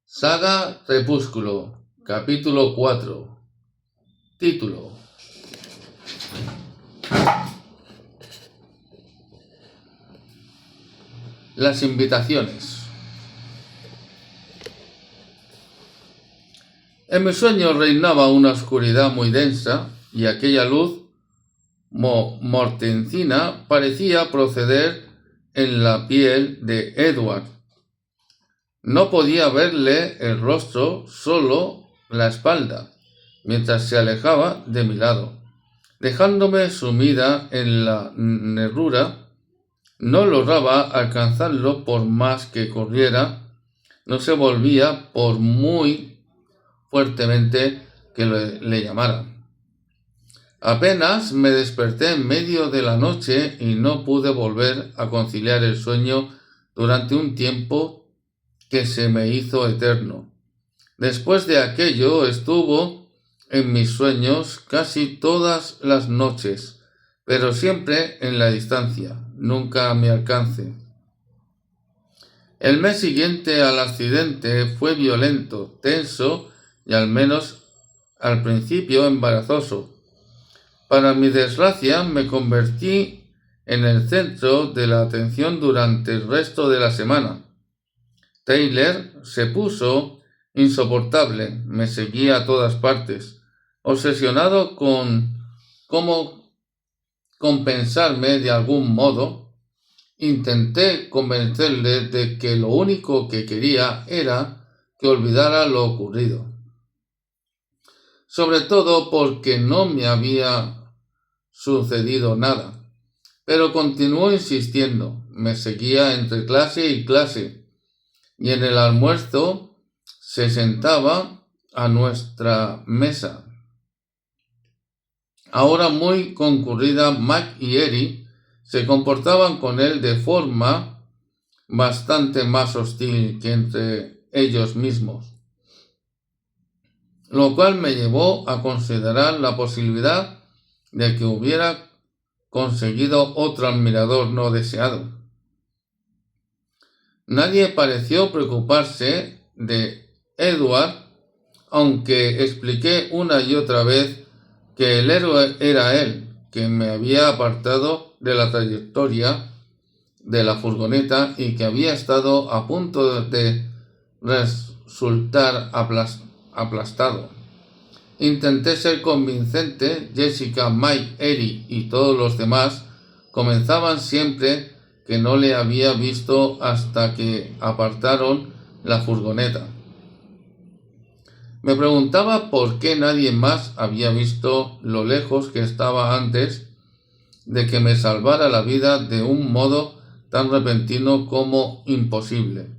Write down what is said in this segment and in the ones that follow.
Saga Crepúsculo, capítulo 4. Título: Las invitaciones. En mi sueño reinaba una oscuridad muy densa y aquella luz mortecina parecía proceder en la piel de Edward. No podía verle el rostro, solo la espalda, mientras se alejaba de mi lado, dejándome sumida en la negrura. No lograba alcanzarlo por más que corriera, no se volvía por muy fuertemente que le llamara. Apenas me desperté en medio de la noche y no pude volver a conciliar el sueño durante un tiempo que se me hizo eterno. Después de aquello estuvo en mis sueños casi todas las noches, pero siempre en la distancia, nunca a mi alcance. El mes siguiente al accidente fue violento, tenso y al menos al principio embarazoso. Para mi desgracia me convertí en el centro de la atención durante el resto de la semana. Taylor se puso insoportable, me seguía a todas partes, obsesionado con cómo compensarme de algún modo. Intenté convencerle de que lo único que quería era que olvidara lo ocurrido, sobre todo porque no me había sucedido nada, pero continuó insistiendo. Me seguía entre clase y clase, y en el almuerzo se sentaba a nuestra mesa, ahora muy concurrida. Mac y Eddie se comportaban con él de forma bastante más hostil que entre ellos mismos, lo cual me llevó a considerar la posibilidad de que hubiera conseguido otro admirador no deseado. Nadie pareció preocuparse de Edward, aunque expliqué una y otra vez que el héroe era él, que me había apartado de la trayectoria de la furgoneta y que había estado a punto de resultar aplastado. Intenté ser convincente. Jessica, Mike, Eddie y todos los demás comenzaban siempre que no le había visto hasta que apartaron la furgoneta. Me preguntaba por qué nadie más había visto lo lejos que estaba antes de que me salvara la vida de un modo tan repentino como imposible.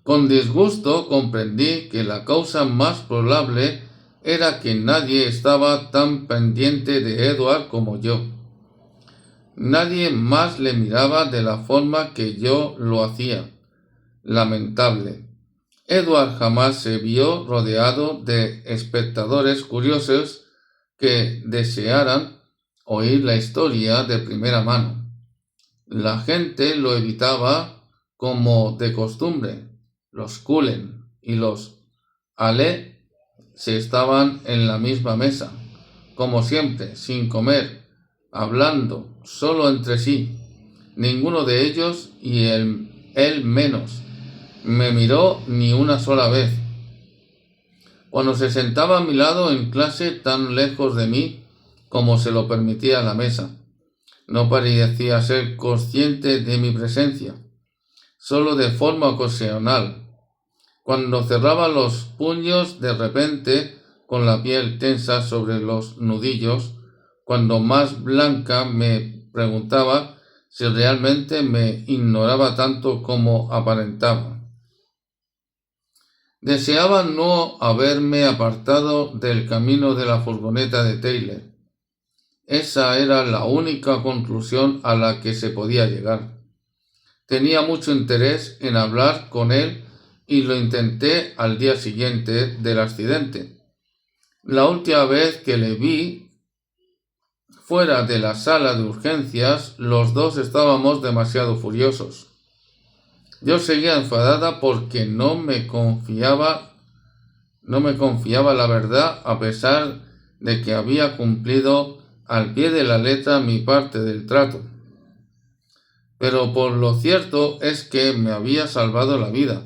Con disgusto comprendí que la causa más probable era que nadie estaba tan pendiente de Edward como yo. Nadie más le miraba de la forma que yo lo hacía. Lamentable. Edward jamás se vio rodeado de espectadores curiosos que desearan oír la historia de primera mano. La gente lo evitaba como de costumbre. Los Cullen y los Ale se estaban en la misma mesa, como siempre, sin comer, hablando solo entre sí. Ninguno de ellos, y él menos, me miró ni una sola vez. Cuando se sentaba a mi lado en clase, tan lejos de mí como se lo permitía la mesa, no parecía ser consciente de mi presencia, solo de forma ocasional. Cuando cerraba los puños de repente, con la piel tensa sobre los nudillos, cuando más blanca, me preguntaba si realmente me ignoraba tanto como aparentaba. Deseaba no haberme apartado del camino de la furgoneta de Taylor. Esa era la única conclusión a la que se podía llegar. Tenía mucho interés en hablar con él y lo intenté al día siguiente del accidente. La última vez que le vi fuera de la sala de urgencias, los dos estábamos demasiado furiosos. Yo seguía enfadada porque no me confiaba la verdad, a pesar de que había cumplido al pie de la letra mi parte del trato. Pero por lo cierto es que me había salvado la vida,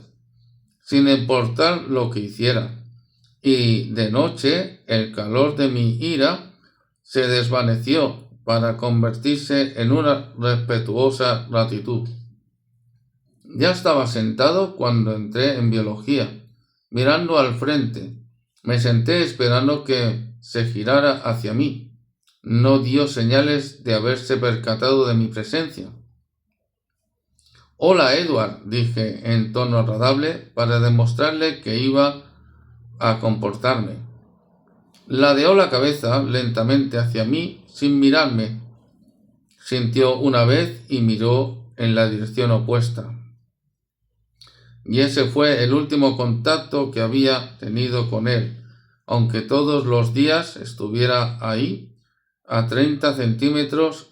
sin importar lo que hiciera, y de noche el calor de mi ira se desvaneció para convertirse en una respetuosa gratitud. Ya estaba sentado cuando entré en biología, mirando al frente. Me senté esperando que se girara hacia mí. No dio señales de haberse percatado de mi presencia. «Hola, Edward», dije en tono agradable para demostrarle que iba a comportarme. Ladeó la cabeza lentamente hacia mí sin mirarme. Sintió una vez y miró en la dirección opuesta. Y ese fue el último contacto que había tenido con él, aunque todos los días estuviera ahí, a 30 centímetros.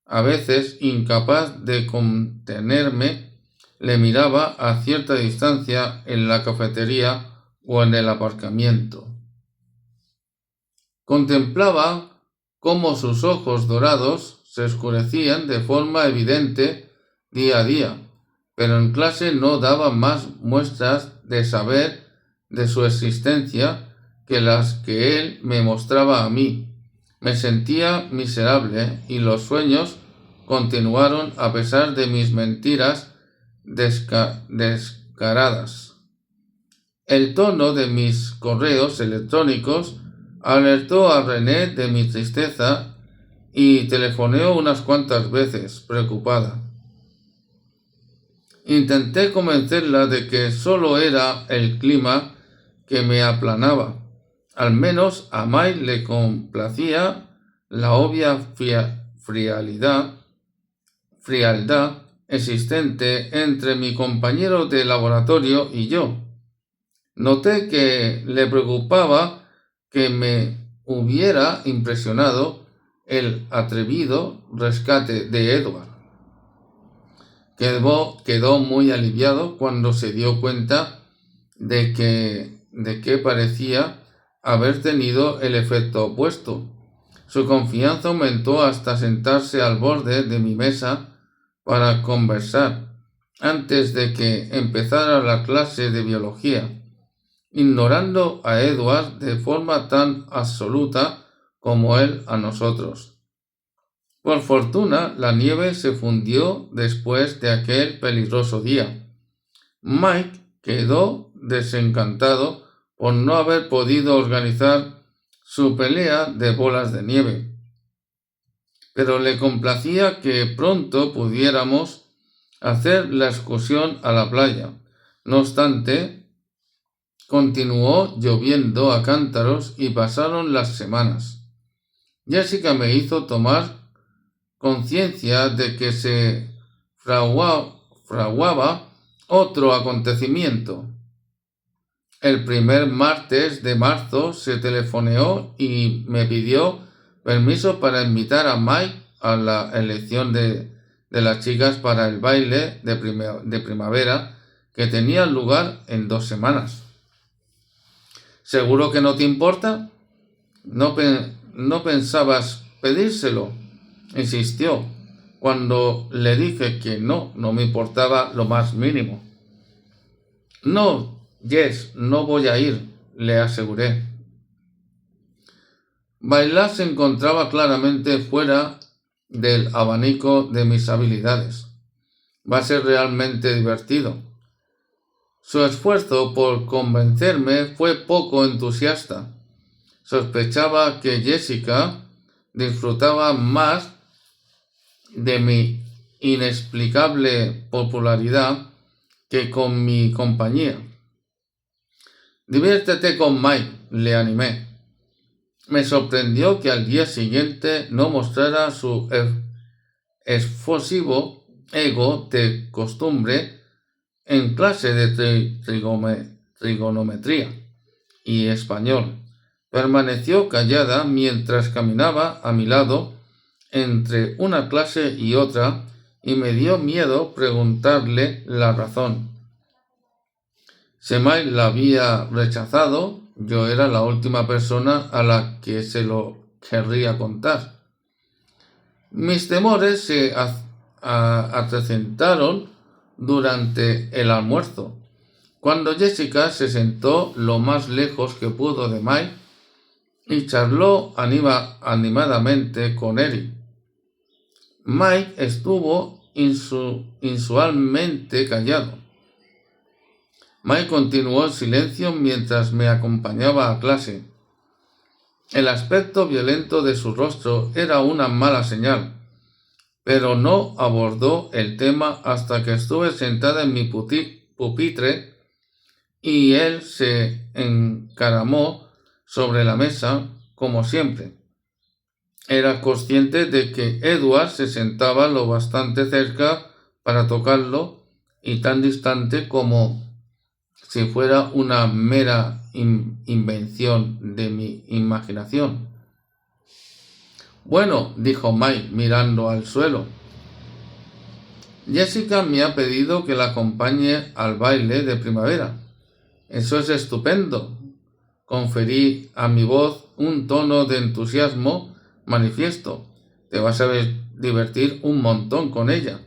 A veces, incapaz de contenerme, le miraba a cierta distancia en la cafetería o en el aparcamiento. Contemplaba cómo sus ojos dorados se oscurecían de forma evidente día a día, pero en clase no daba más muestras de saber de su existencia que las que él me mostraba a mí. Me sentía miserable y los sueños continuaron a pesar de mis mentiras descaradas. El tono de mis correos electrónicos alertó a René de mi tristeza y telefoneó unas cuantas veces, preocupada. Intenté convencerla de que solo era el clima que me aplanaba. Al menos a Mike le complacía la obvia frialdad existente entre mi compañero de laboratorio y yo. Noté que le preocupaba que me hubiera impresionado el atrevido rescate de Edward. Quedó muy aliviado cuando se dio cuenta de que parecía haber tenido el efecto opuesto. Su confianza aumentó hasta sentarse al borde de mi mesa para conversar antes de que empezara la clase de biología, ignorando a Edward de forma tan absoluta como él a nosotros. Por fortuna, la nieve se fundió después de aquel peligroso día. Mike quedó desencantado por no haber podido organizar su pelea de bolas de nieve, pero le complacía que pronto pudiéramos hacer la excursión a la playa. No obstante, continuó lloviendo a cántaros y pasaron las semanas. Jessica me hizo tomar conciencia de que se fraguaba otro acontecimiento. El primer martes de marzo se telefoneó y me pidió permiso para invitar a Mike a la elección de las chicas para el baile de primavera que tenía lugar en 2 semanas. ¿Seguro que no te importa? ¿No pensabas pedírselo?, insistió, cuando le dije que no me importaba lo más mínimo. No, Jess, no voy a ir, le aseguré. Bailar se encontraba claramente fuera del abanico de mis habilidades. Va a ser realmente divertido. Su esfuerzo por convencerme fue poco entusiasta. Sospechaba que Jessica disfrutaba más de mi inexplicable popularidad que con mi compañía. Diviértete con Mike, le animé. Me sorprendió que al día siguiente no mostrara su efusivo ego de costumbre en clase de trigonometría y español. Permaneció callada mientras caminaba a mi lado entre una clase y otra y me dio miedo preguntarle la razón. Si Mike la había rechazado, yo era la última persona a la que se lo querría contar. Mis temores se acrecentaron durante el almuerzo, cuando Jessica se sentó lo más lejos que pudo de Mike y charló animadamente con Eric. Mike estuvo inusualmente callado. Mike continuó en silencio mientras me acompañaba a clase. El aspecto violento de su rostro era una mala señal, pero no abordó el tema hasta que estuve sentada en mi pupitre y él se encaramó sobre la mesa como siempre. Era consciente de que Edward se sentaba lo bastante cerca para tocarlo y tan distante como si fuera una mera invención de mi imaginación. Bueno, dijo Mike mirando al suelo. Jessica me ha pedido que la acompañe al baile de primavera. Eso es estupendo. Conferí a mi voz un tono de entusiasmo manifiesto. Te vas a divertir un montón con ella.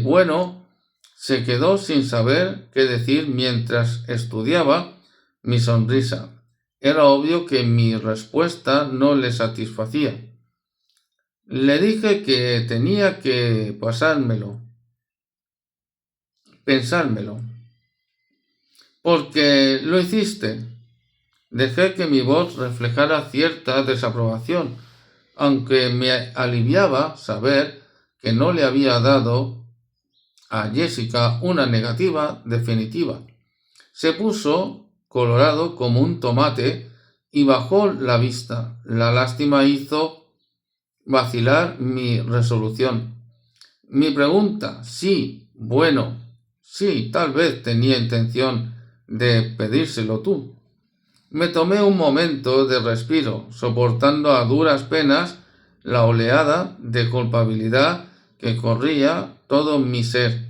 Bueno, se quedó sin saber qué decir mientras estudiaba mi sonrisa. Era obvio que mi respuesta no le satisfacía. Le dije que tenía que pensármelo. ¿Por qué lo hiciste? Dejé que mi voz reflejara cierta desaprobación, aunque me aliviaba saber que no le había dado a Jessica una negativa definitiva. Se puso colorado como un tomate y bajó la vista. La lástima hizo vacilar mi resolución. Mi pregunta, sí, bueno, sí, tal vez tenía intención de pedírselo tú. Me tomé un momento de respiro, soportando a duras penas la oleada de culpabilidad que corría todo mi ser.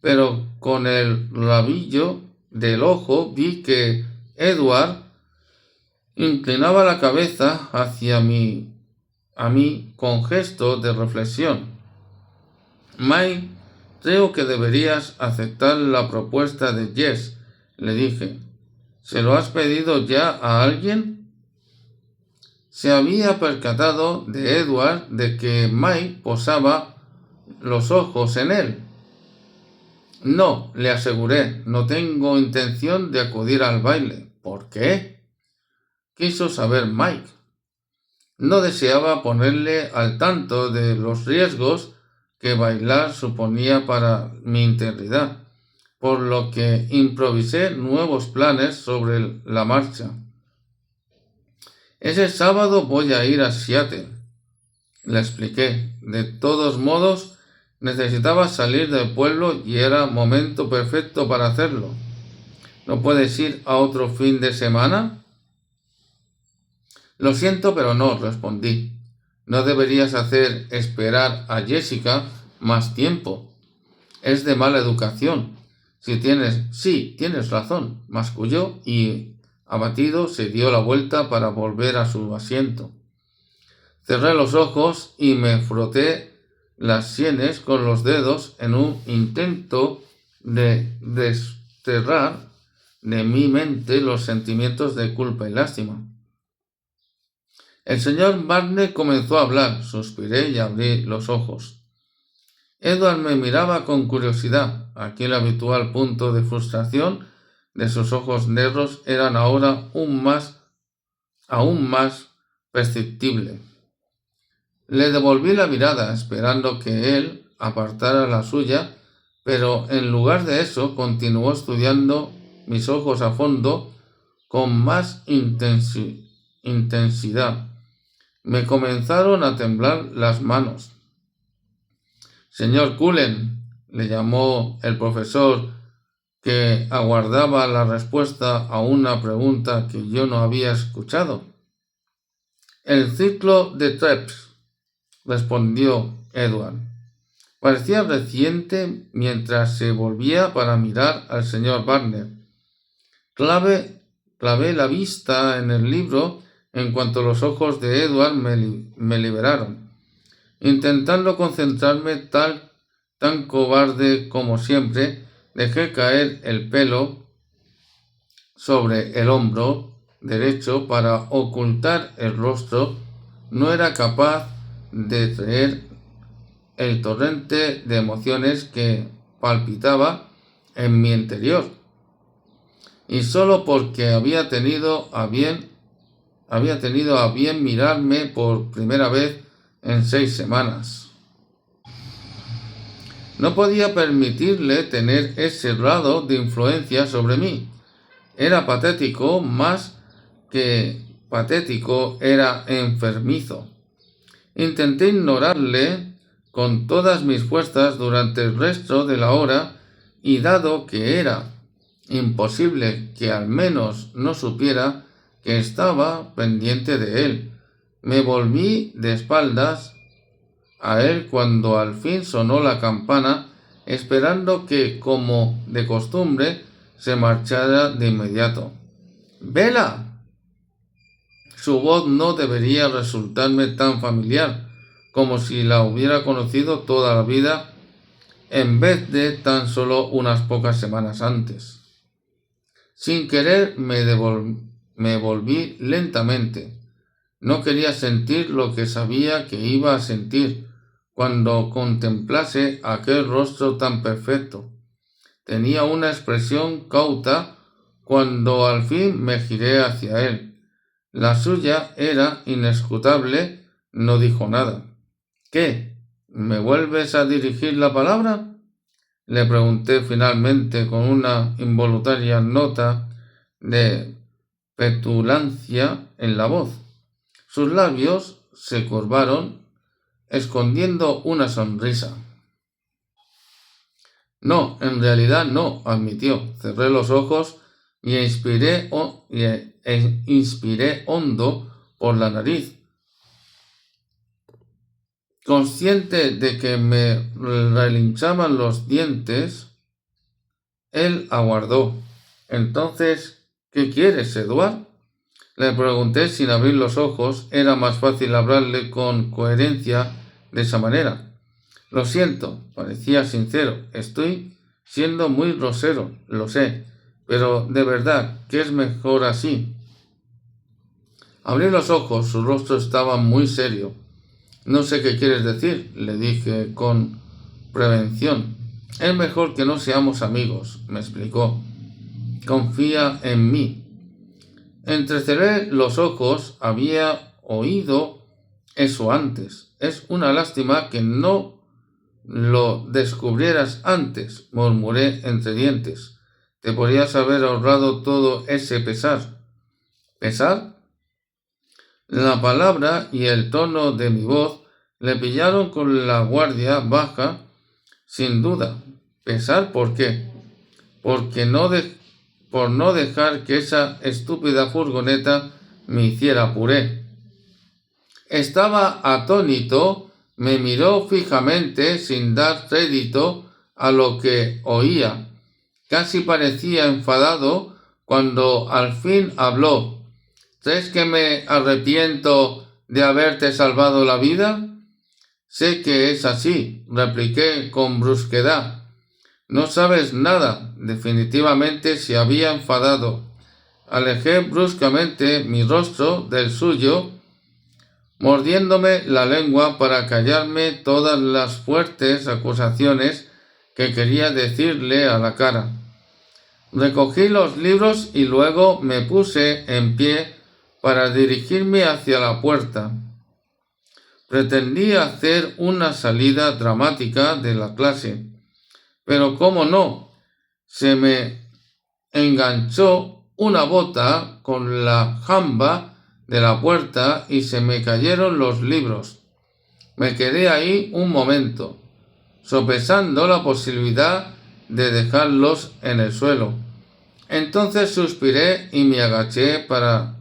Pero con el rabillo del ojo vi que Edward inclinaba la cabeza hacia a mí con gesto de reflexión. Mike, creo que deberías aceptar la propuesta de Jess, le dije. ¿Se lo has pedido ya a alguien? Se había percatado de Edward de que Mike posaba los ojos en él. No, le aseguré, no tengo intención de acudir al baile. ¿Por qué? Quiso saber Mike. No deseaba ponerle al tanto de los riesgos que bailar suponía para mi integridad, por lo que improvisé nuevos planes sobre la marcha. Ese sábado voy a ir a Seattle, le expliqué. De todos modos, necesitaba salir del pueblo y era momento perfecto para hacerlo. ¿No puedes ir a otro fin de semana? Lo siento, pero no, respondí. No deberías hacer esperar a Jessica más tiempo. Es de mala educación. Sí, tienes razón, masculló y, abatido, se dio la vuelta para volver a su asiento. Cerré los ojos y me froté las sienes con los dedos en un intento de desterrar de mi mente los sentimientos de culpa y lástima. El señor Barney comenzó a hablar. Suspiré y abrí los ojos. Edward me miraba con curiosidad. Aquel habitual punto de frustración de sus ojos negros eran ahora aún más perceptible. Le devolví la mirada, esperando que él apartara la suya, pero en lugar de eso continuó estudiando mis ojos a fondo con más intensidad. Me comenzaron a temblar las manos. Señor Cullen, le llamó el profesor, que aguardaba la respuesta a una pregunta que yo no había escuchado. El ciclo de Trebs, respondió Edward. Parecía reciente mientras se volvía para mirar al señor Barner. Clavé la vista en el libro en cuanto los ojos de Edward me liberaron. Intentando concentrarme tan cobarde como siempre, dejé caer el pelo sobre el hombro derecho para ocultar el rostro. No era capaz de traer el torrente de emociones que palpitaba en mi interior, y solo porque había tenido a bien mirarme por primera vez en 6 semanas. No podía permitirle tener ese grado de influencia sobre mí. Era patético, más que patético, era enfermizo. Intenté ignorarle con todas mis fuerzas durante el resto de la hora, y dado que era imposible que al menos no supiera que estaba pendiente de él, me volví de espaldas a él cuando al fin sonó la campana, esperando que, como de costumbre, se marchara de inmediato. ¡Vela! Su voz no debería resultarme tan familiar como si la hubiera conocido toda la vida en vez de tan solo unas pocas semanas antes. Sin querer me volví lentamente. No quería sentir lo que sabía que iba a sentir cuando contemplase aquel rostro tan perfecto. Tenía una expresión cauta cuando al fin me giré hacia él. La suya era inescrutable. No dijo nada. ¿Qué? ¿Me vuelves a dirigir la palabra?, le pregunté finalmente con una involuntaria nota de petulancia en la voz. Sus labios se curvaron, escondiendo una sonrisa. No, en realidad no, admitió. Cerré los ojos y inspiré hondo por la nariz. Consciente de que me relinchaban los dientes, él aguardó. Entonces, ¿qué quieres, Edward?, le pregunté sin abrir los ojos. Era más fácil hablarle con coherencia de esa manera. Lo siento, parecía sincero. Estoy siendo muy grosero, lo sé, pero de verdad que es mejor así. Abrí los ojos, su rostro estaba muy serio. No sé qué quieres decir, le dije con prevención. Es mejor que no seamos amigos, me explicó. Confía en mí. Entrecerré los ojos. Había oído eso antes. Es una lástima que no lo descubrieras antes, murmuré entre dientes. Te podrías haber ahorrado todo ese pesar. ¿Pesar? La palabra y el tono de mi voz le pillaron con la guardia baja. Sin duda. ¿Pesar por qué? Por no dejar que esa estúpida furgoneta me hiciera puré. Estaba atónito. Me miró fijamente sin dar crédito a lo que oía. Casi parecía enfadado cuando al fin habló. ¿Crees que me arrepiento de haberte salvado la vida? Sé que es así, repliqué con brusquedad. No sabes nada. Definitivamente se había enfadado. Alejé bruscamente mi rostro del suyo, mordiéndome la lengua para callarme todas las fuertes acusaciones que quería decirle a la cara. Recogí los libros y luego me puse en pie para dirigirme hacia la puerta. Pretendía hacer una salida dramática de la clase, pero cómo no, se me enganchó una bota con la jamba de la puerta y se me cayeron los libros. Me quedé ahí un momento, sopesando la posibilidad de dejarlos en el suelo. Entonces suspiré y me agaché para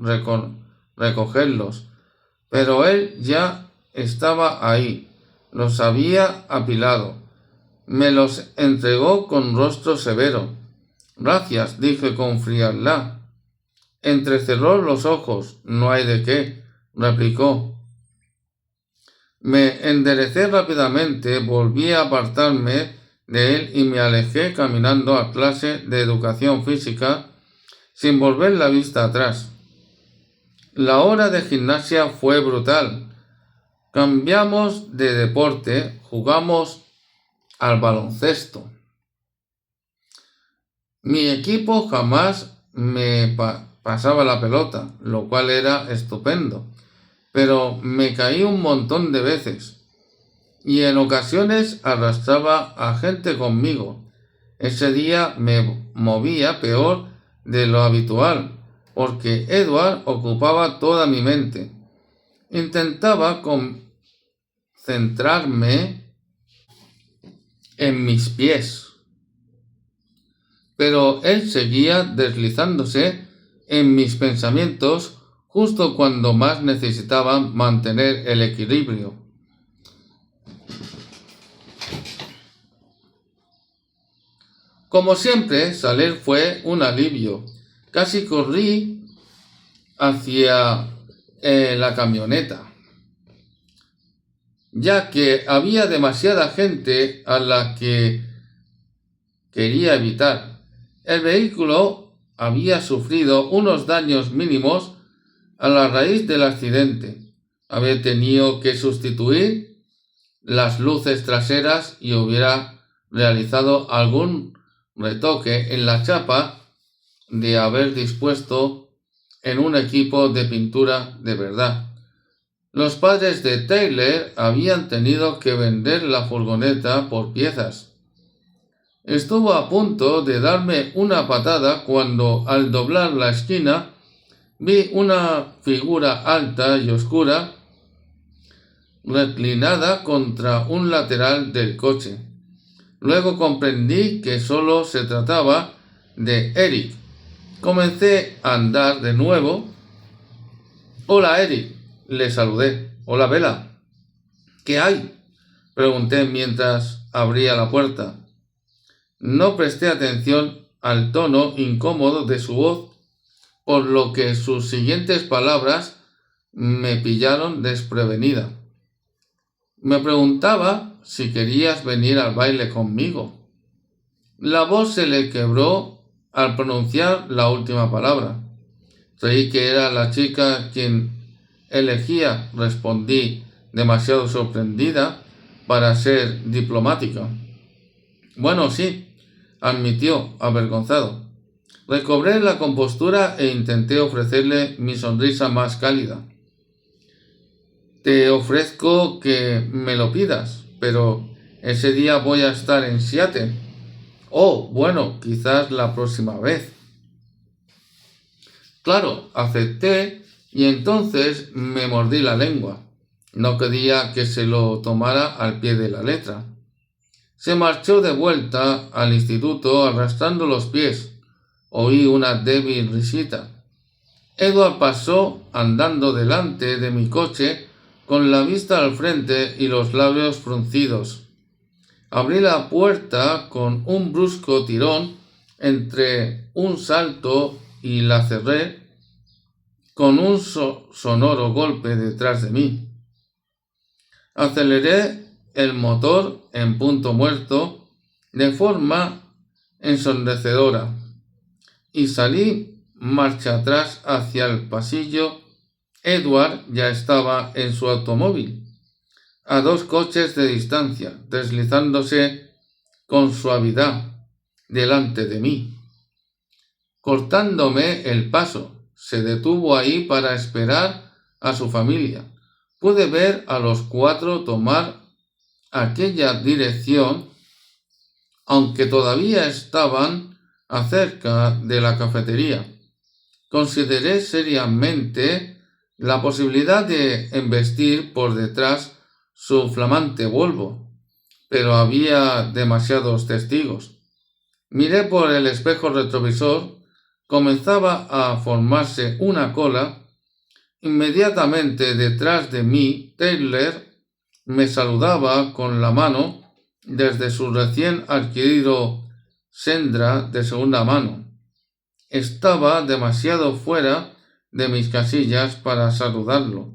recogerlos, pero él ya estaba ahí. Los había apilado. Me los entregó con rostro severo. Gracias, dije con frialdad. Entrecerró los ojos. No hay de qué, replicó. Me enderecé rápidamente, volví a apartarme de él y me alejé caminando a clase de educación física sin volver la vista atrás. La hora de gimnasia fue brutal. Cambiamos de deporte, jugamos al baloncesto. Mi equipo jamás me pasaba la pelota, lo cual era estupendo, pero me caí un montón de veces y en ocasiones arrastraba a gente conmigo. Ese día me movía peor de lo habitual, porque Edward ocupaba toda mi mente. Intentaba concentrarme en mis pies, pero él seguía deslizándose en mis pensamientos justo cuando más necesitaba mantener el equilibrio. Como siempre, salir fue un alivio. Casi corrí hacia la camioneta, ya que había demasiada gente a la que quería evitar. El vehículo había sufrido unos daños mínimos a la raíz del accidente. Había tenido que sustituir las luces traseras y hubiera realizado algún retoque en la chapa de haber dispuesto en un equipo de pintura de verdad. Los padres de Taylor habían tenido que vender la furgoneta por piezas. Estuvo a punto de darme una patada cuando, al doblar la esquina, vi una figura alta y oscura reclinada contra un lateral del coche. Luego comprendí que solo se trataba de Eric. Comencé a andar de nuevo. «Hola, Eric», le saludé. «Hola, Bella». «¿Qué hay?», pregunté mientras abría la puerta. No presté atención al tono incómodo de su voz, por lo que sus siguientes palabras me pillaron desprevenida. Me preguntaba si querías venir al baile conmigo. La voz se le quebró al pronunciar la última palabra. Creí que era la chica quien elegía, respondí, demasiado sorprendida para ser diplomática. «Bueno, sí», admitió, avergonzado. Recobré la compostura e intenté ofrecerle mi sonrisa más cálida. «Te ofrezco que me lo pidas, pero ese día voy a estar en Seattle». «Oh, bueno, quizás la próxima vez». Claro, acepté y entonces me mordí la lengua. No quería que se lo tomara al pie de la letra. Se marchó de vuelta al instituto arrastrando los pies. Oí una débil risita. Edward pasó andando delante de mi coche con la vista al frente y los labios fruncidos. Abrí la puerta con un brusco tirón entre un salto y la cerré con un sonoro golpe detrás de mí. Aceleré el motor en punto muerto de forma ensordecedora y salí marcha atrás hacia el pasillo. Edward ya estaba en su automóvil, a 2 coches de distancia, deslizándose con suavidad delante de mí, cortándome el paso. Se detuvo ahí para esperar a su familia. Pude ver a los 4 tomar aquella dirección, aunque todavía estaban acerca de la cafetería. Consideré seriamente la posibilidad de embestir por detrás su flamante Volvo, pero había demasiados testigos. Miré por el espejo retrovisor. Comenzaba a formarse una cola. Inmediatamente detrás de mí, Taylor me saludaba con la mano desde su recién adquirido Sendra de segunda mano. Estaba demasiado fuera de mis casillas para saludarlo.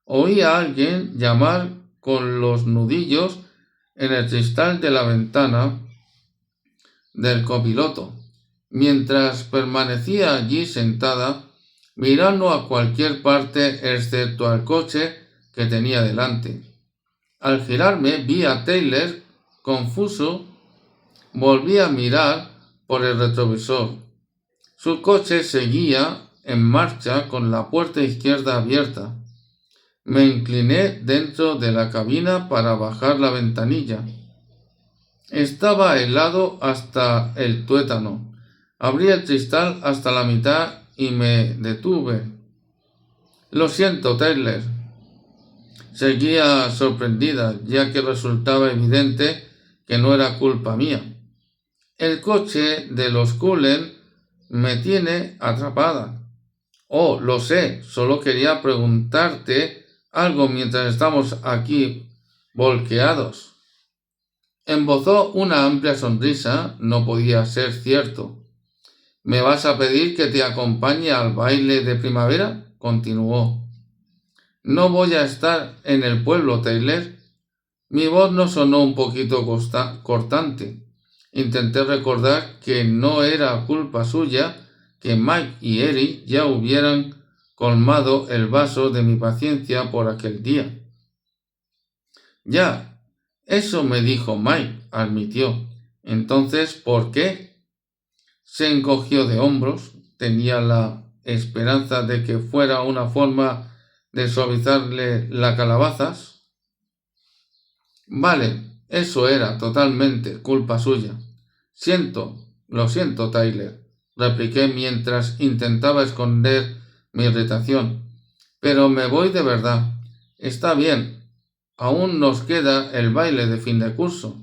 Oí a alguien llamar con los nudillos en el cristal de la ventana del copiloto, mientras permanecía allí sentada, mirando a cualquier parte excepto al coche que tenía delante. Al girarme vi a Tyler, confuso, volví a mirar por el retrovisor. Su coche seguía en marcha con la puerta izquierda abierta. Me incliné dentro de la cabina para bajar la ventanilla. Estaba helado hasta el tuétano. Abrí el cristal hasta la mitad y me detuve. Lo siento, Tyler. Seguía sorprendida, ya que resultaba evidente que no era culpa mía. El coche de los Cullen me tiene atrapada. Oh, lo sé, solo quería preguntarte algo mientras estamos aquí volqueados. Embozó una amplia sonrisa, no podía ser cierto. ¿Me vas a pedir que te acompañe al baile de primavera? Continuó. No voy a estar en el pueblo, Tyler. Mi voz no sonó un poquito cortante. Intenté recordar que no era culpa suya que Mike y Eric ya hubieran colmado el vaso de mi paciencia por aquel día. Ya, eso me dijo Mike, admitió. Entonces, ¿por qué? Se encogió de hombros. Tenía la esperanza de que fuera una forma de suavizarle las calabazas. Vale, eso era totalmente culpa suya. Lo siento, Tyler, repliqué mientras intentaba esconder mi irritación. Pero me voy de verdad. Está bien, aún nos queda el baile de fin de curso.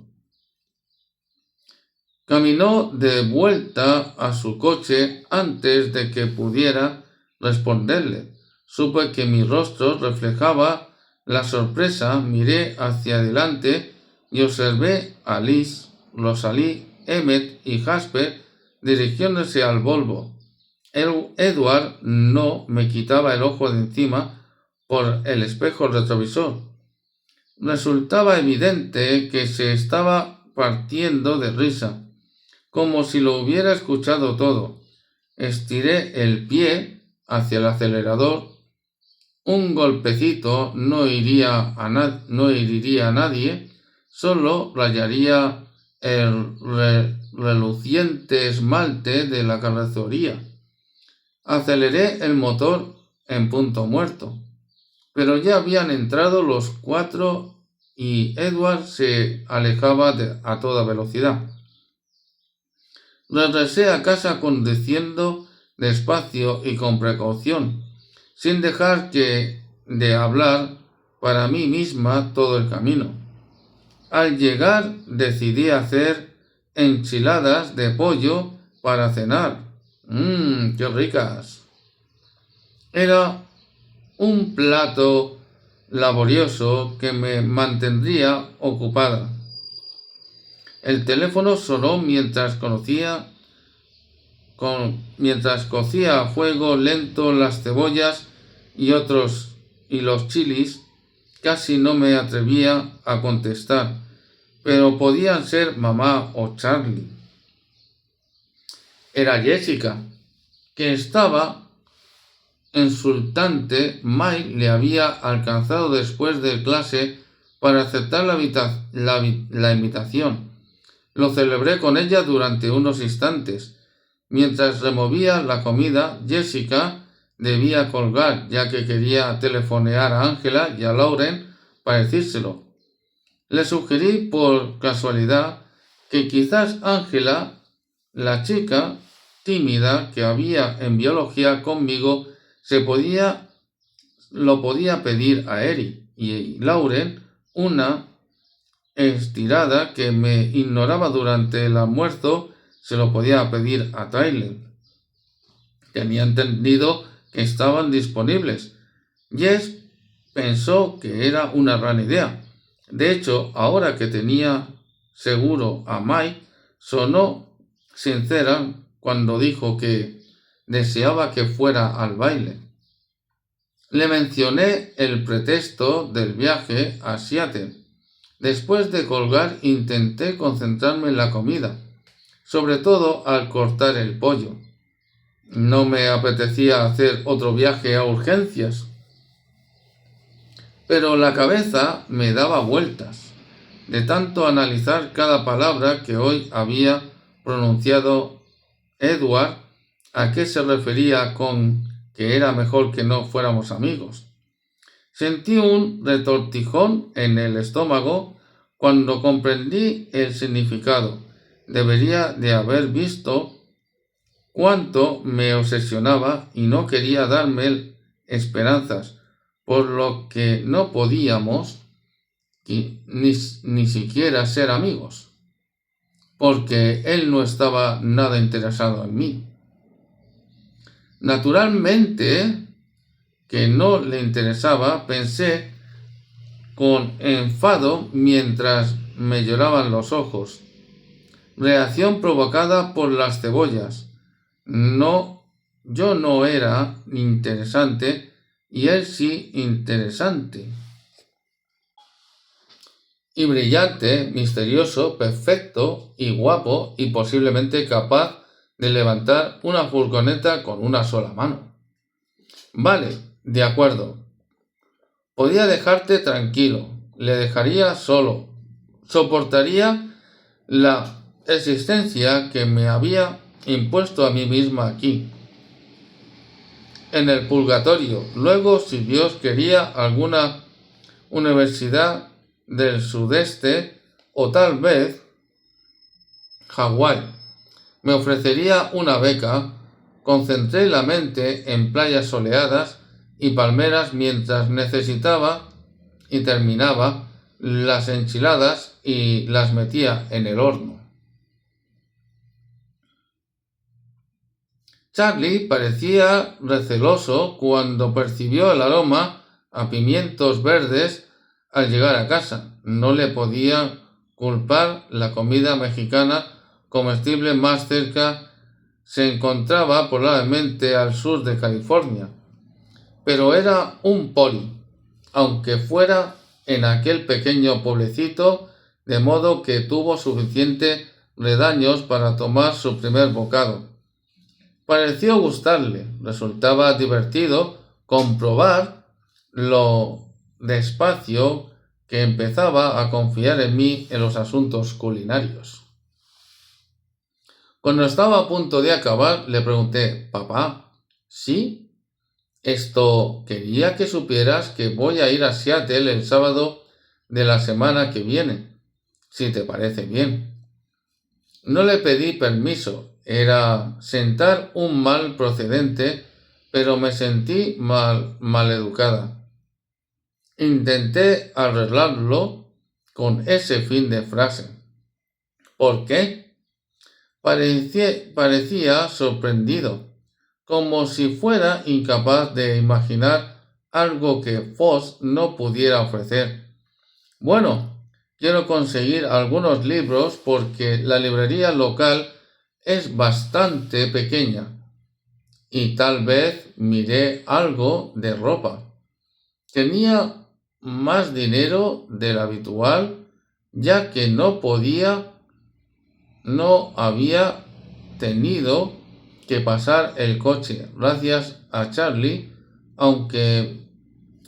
Caminó de vuelta a su coche antes de que pudiera responderle. Supe que mi rostro reflejaba la sorpresa, miré hacia adelante y observé a Liz, Rosalie, Emmett y Jasper dirigiéndose al Volvo. Edward no me quitaba el ojo de encima por el espejo retrovisor. Resultaba evidente que se estaba partiendo de risa, como si lo hubiera escuchado todo. Estiré el pie hacia el acelerador. Un golpecito no heriría a nadie, solo rayaría el reluciente esmalte de la carrocería. Aceleré el motor en punto muerto, pero ya habían entrado los 4 y Edward se alejaba a toda velocidad. Regresé a casa conduciendo despacio y con precaución, sin dejar de hablar para mí misma todo el camino. Al llegar decidí hacer enchiladas de pollo para cenar. ¡Qué ricas! Era un plato laborioso que me mantendría ocupada. El teléfono sonó mientras cocía a fuego lento las cebollas y los chilis. Casi no me atrevía a contestar, pero podían ser mamá o Charlie. Era Jessica, que estaba insultante. Mike le había alcanzado después de clase para aceptar la invitación. Lo celebré con ella durante unos instantes. Mientras removía la comida, Jessica debía colgar, ya que quería telefonear a Angela y a Lauren para decírselo. Le sugerí por casualidad que quizás Angela, la chica tímida que había en biología conmigo, lo podía pedir a Eric, y Lauren, una estirada que me ignoraba durante el almuerzo, se lo podía pedir a Tyler. Tenía entendido que estaban disponibles. Jess pensó que era una gran idea. De hecho, ahora que tenía seguro a Mike sonó sincera cuando dijo que deseaba que fuera al baile. Le mencioné el pretexto del viaje a Seattle. Después de colgar, intenté concentrarme en la comida, sobre todo al cortar el pollo. No me apetecía hacer otro viaje a urgencias, pero la cabeza me daba vueltas de tanto analizar cada palabra que hoy había pronunciado Edward. ¿A qué se refería con que era mejor que no fuéramos amigos? Sentí un retortijón en el estómago cuando comprendí el significado. Debería de haber visto cuánto me obsesionaba y no quería darme esperanzas, por lo que no podíamos ni siquiera ser amigos, porque él no estaba nada interesado en mí. Naturalmente que no le interesaba, pensé con enfado mientras me lloraban los ojos. Reacción provocada por las cebollas. Yo no era interesante y él sí interesante. Y brillante, misterioso, perfecto y guapo y posiblemente capaz de levantar una furgoneta con una sola mano. Vale, de acuerdo. Podía dejarte tranquilo, le dejaría solo, soportaría la existencia que me había impuesto a mí misma aquí, en el purgatorio. Luego, si Dios quería, alguna universidad del sudeste o tal vez Hawái me ofrecería una beca. Concentré la mente en playas soleadas y palmeras mientras necesitaba y terminaba las enchiladas y las metía en el horno. Charlie parecía receloso cuando percibió el aroma a pimientos verdes al llegar a casa. No le podía culpar, la comida mexicana comestible más cerca se encontraba probablemente al sur de California, pero era un poli, aunque fuera en aquel pequeño pueblecito, de modo que tuvo suficientes redaños para tomar su primer bocado. Pareció gustarle, resultaba divertido comprobar lo despacio que empezaba a confiar en mí en los asuntos culinarios. Cuando estaba a punto de acabar, le pregunté: «Papá, ¿sí? Esto quería que supieras que voy a ir a Seattle el sábado de la semana que viene, si te parece bien». No le pedí permiso, era sentar un mal procedente, pero me sentí maleducada. Intenté arreglarlo con ese fin de frase. ¿Por qué? Parecía sorprendido, como si fuera incapaz de imaginar algo que Foss no pudiera ofrecer. Bueno, quiero conseguir algunos libros porque la librería local es bastante pequeña y tal vez miré algo de ropa. Tenía más dinero del habitual, ya que no había tenido que pasar el coche gracias a Charlie, aunque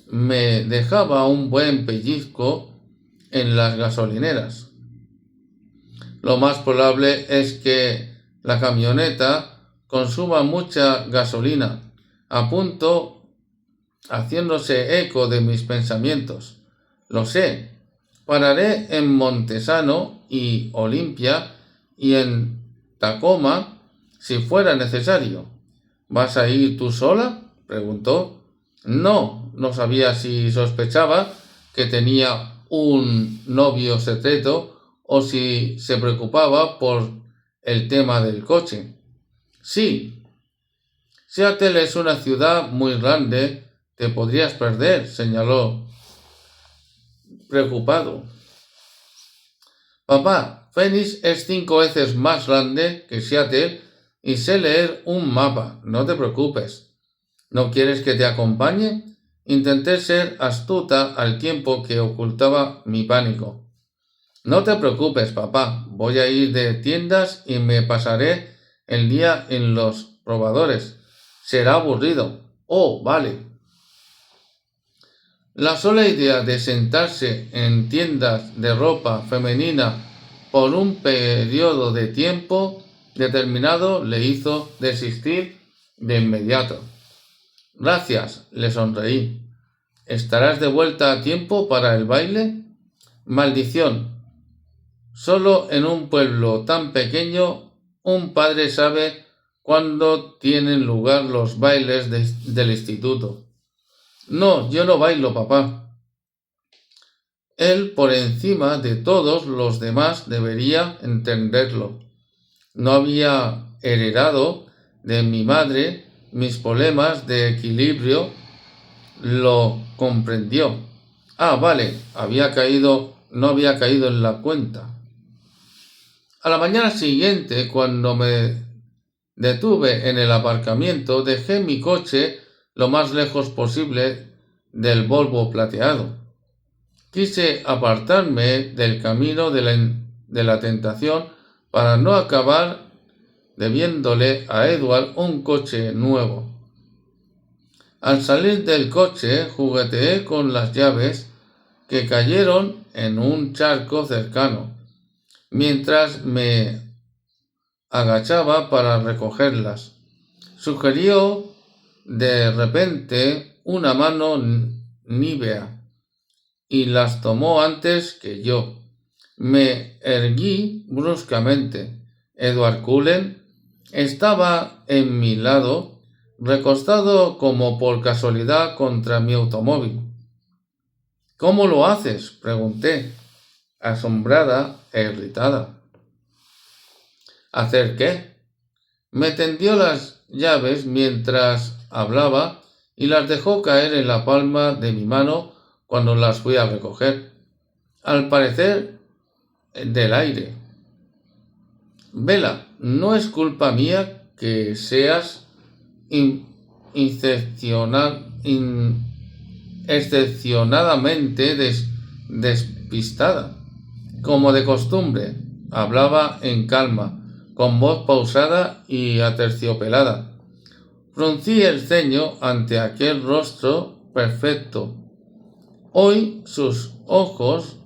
me dejaba un buen pellizco en las gasolineras. Lo más probable es que la camioneta consuma mucha gasolina. Apunto, haciéndose eco de mis pensamientos. Lo sé. Pararé en Montesano y Olimpia y en Tacoma si fuera necesario. ¿Vas a ir tú sola?, preguntó. No sabía si sospechaba que tenía un novio secreto o si se preocupaba por el tema del coche. Sí. Seattle es una ciudad muy grande, te podrías perder, señaló preocupado. Papá, Phoenix es 5 veces más grande que Seattle y sé leer un mapa. No te preocupes. ¿No quieres que te acompañe? Intenté ser astuta al tiempo que ocultaba mi pánico. No te preocupes, papá. Voy a ir de tiendas y me pasaré el día en los probadores. Será aburrido. Oh, vale. La sola idea de sentarse en tiendas de ropa femenina por un periodo de tiempo determinado le hizo desistir de inmediato. Gracias, le sonreí. ¿Estarás de vuelta a tiempo para el baile? Maldición. Solo en un pueblo tan pequeño un padre sabe cuándo tienen lugar los bailes del instituto. No, yo no bailo, papá. Él, por encima de todos los demás, debería entenderlo. No había heredado de mi madre mis problemas de equilibrio. Lo comprendió. Ah, vale, no había caído en la cuenta. A la mañana siguiente, cuando me detuve en el aparcamiento, dejé mi coche lo más lejos posible del Volvo plateado. Quise apartarme del camino de la tentación para no acabar debiéndole a Edward un coche nuevo. Al salir del coche, jugueteé con las llaves que cayeron en un charco cercano, mientras me agachaba para recogerlas. Sugirió de repente una mano nívea y las tomó antes que yo. Me erguí bruscamente. Edward Cullen estaba en mi lado, recostado como por casualidad contra mi automóvil. ¿Cómo lo haces?, pregunté, asombrada e irritada. ¿Hacer qué? Me tendió las llaves mientras hablaba y las dejó caer en la palma de mi mano cuando las fui a recoger. Al parecer, del aire. Vela, no es culpa mía que seas excepcionadamente despistada. Como de costumbre, hablaba en calma, con voz pausada y aterciopelada. Fruncí el ceño ante aquel rostro perfecto. Hoy sus ojos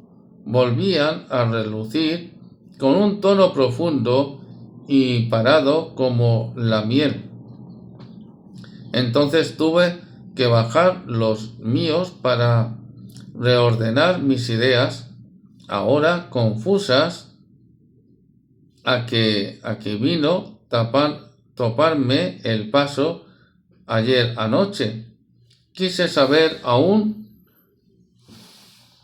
volvían a relucir con un tono profundo y parado como la miel. Entonces tuve que bajar los míos para reordenar mis ideas, ahora confusas, a que vino toparme el paso ayer anoche. Quise saber aún,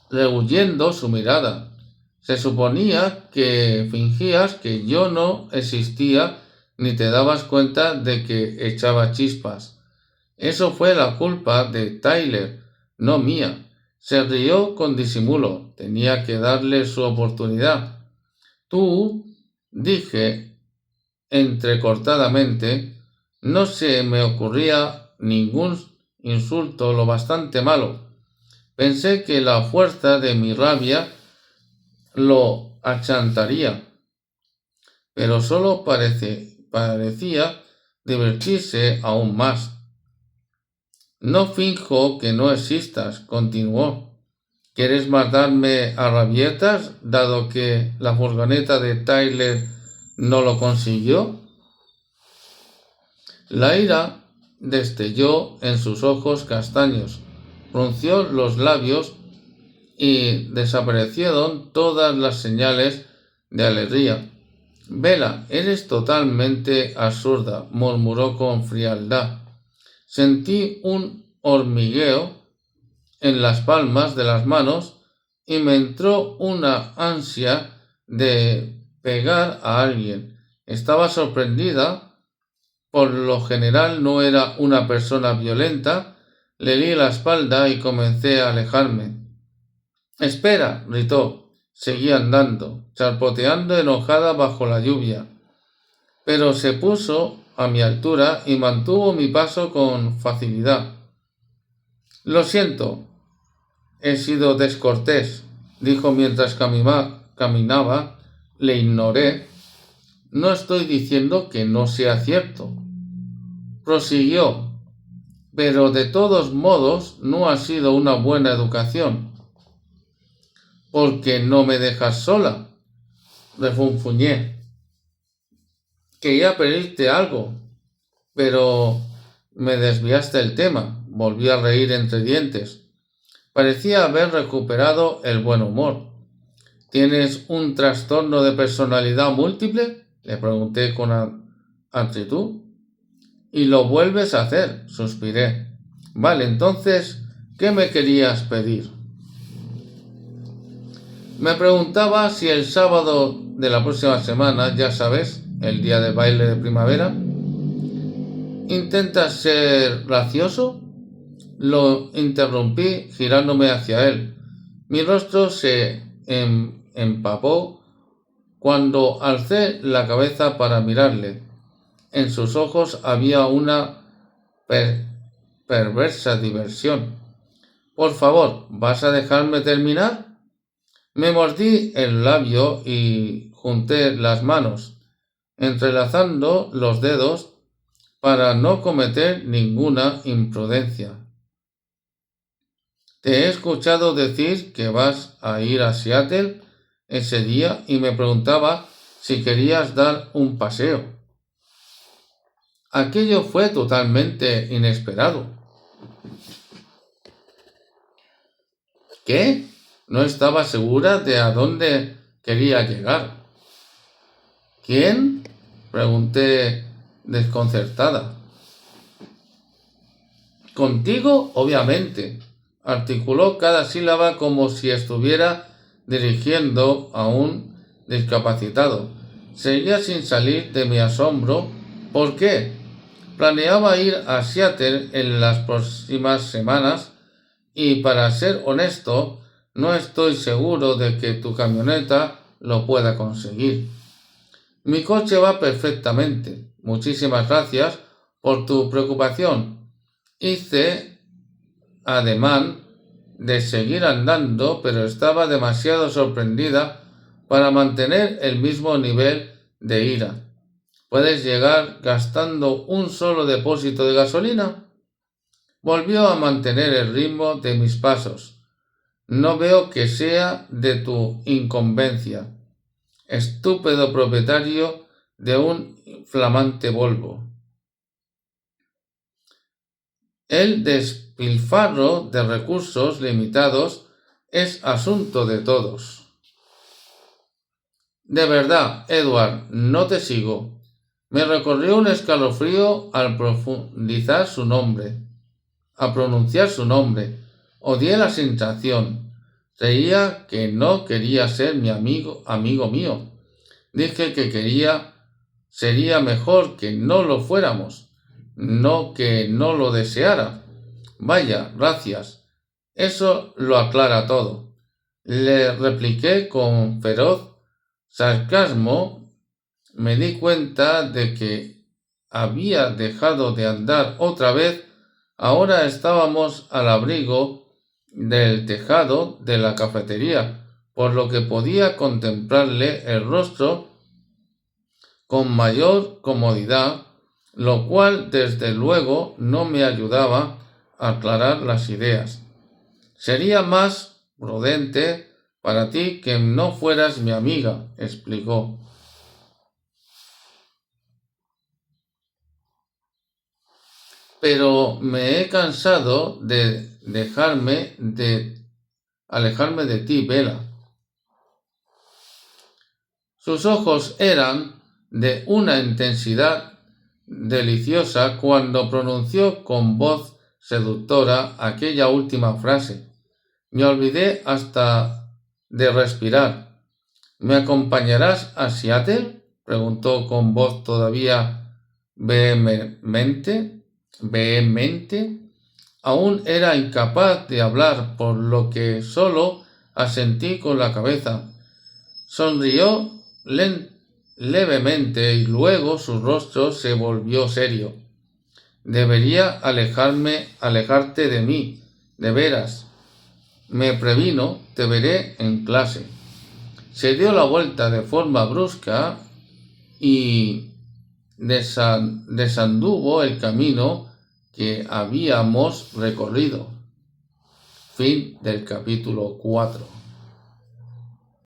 rehuyendo su mirada. Se suponía que fingías que yo no existía ni te dabas cuenta de que echaba chispas. Eso fue la culpa de Tyler, no mía. Se rió con disimulo. Tenía que darle su oportunidad. Tú, dije entrecortadamente, no se me ocurría ningún insulto lo bastante malo. Pensé que la fuerza de mi rabia lo achantaría, pero solo parecía divertirse aún más. No finjo que no existas, continuó. ¿Quieres matarme a rabietas, dado que la furgoneta de Tyler no lo consiguió? La ira destelló en sus ojos castaños, frunció los labios y desaparecieron todas las señales de alegría. Vela, eres totalmente absurda, murmuró con frialdad. Sentí un hormigueo en las palmas de las manos y me entró una ansia de pegar a alguien. Estaba sorprendida. Por lo general no era una persona violenta. Le di la espalda y comencé a alejarme. Espera, gritó. seguí andando, charpoteando enojada bajo la lluvia, pero se puso a mi altura y mantuvo mi paso con facilidad. Lo siento, he sido descortés, dijo mientras caminaba. Le ignoré. No estoy diciendo que no sea cierto, prosiguió, pero de todos modos no ha sido una buena educación. ¿Por qué no me dejas sola?, refunfuñé. Quería pedirte algo, pero me desviaste el tema. Volví a reír entre dientes. Parecía haber recuperado el buen humor. ¿Tienes un trastorno de personalidad múltiple?, le pregunté con actitud. Y lo vuelves a hacer, suspiré. Vale, entonces, ¿qué me querías pedir? Me preguntaba si el sábado de la próxima semana, ya sabes, el día del baile de primavera, ¿intentas ser gracioso? Lo interrumpí girándome hacia él. Mi rostro se empapó cuando alcé la cabeza para mirarle. En sus ojos había una perversa diversión. Por favor, ¿vas a dejarme terminar? Me mordí el labio y junté las manos, entrelazando los dedos para no cometer ninguna imprudencia. Te he escuchado decir que vas a ir a Seattle ese día y me preguntaba si querías dar un paseo. Aquello fue totalmente inesperado. ¿Qué? No estaba segura de a dónde quería llegar. ¿Quién?, pregunté desconcertada. Contigo, obviamente, articuló cada sílaba como si estuviera dirigiendo a un discapacitado. Seguía sin salir de mi asombro. ¿Por qué? Planeaba ir a Seattle en las próximas semanas y, para ser honesto, no estoy seguro de que tu camioneta lo pueda conseguir. Mi coche va perfectamente. Muchísimas gracias por tu preocupación. Hice ademán de seguir andando, pero estaba demasiado sorprendida para mantener el mismo nivel de ira. ¿Puedes llegar gastando un solo depósito de gasolina? Volvió a mantener el ritmo de mis pasos. No veo que sea de tu incumbencia, estúpido propietario de un flamante Volvo. El despilfarro de recursos limitados es asunto de todos. De verdad, Edward, no te sigo. Me recorrió un escalofrío al pronunciar su nombre. Odié la sensación. Creía que no quería ser mi amigo mío. Dije que sería mejor que no lo fuéramos, no que no lo deseara. Vaya, gracias. Eso lo aclara todo. Le repliqué con feroz sarcasmo. Me di cuenta de que había dejado de andar otra vez. Ahora estábamos al abrigo del tejado de la cafetería, por lo que podía contemplarle el rostro con mayor comodidad, lo cual desde luego no me ayudaba a aclarar las ideas. Sería más prudente para ti que no fueras mi amiga, explicó. Pero me he cansado de alejarme de ti, Bella. Sus ojos eran de una intensidad deliciosa cuando pronunció con voz seductora aquella última frase. Me olvidé hasta de respirar. ¿Me acompañarás a Seattle?, preguntó con voz todavía vehemente. Aún era incapaz de hablar, por lo que solo asentí con la cabeza. Sonrió levemente y luego su rostro se volvió serio. Debería alejarte de mí, de veras. Me previno, te veré en clase. Se dio la vuelta de forma brusca y desanduvo el camino que habíamos recorrido. Fin del capítulo 4.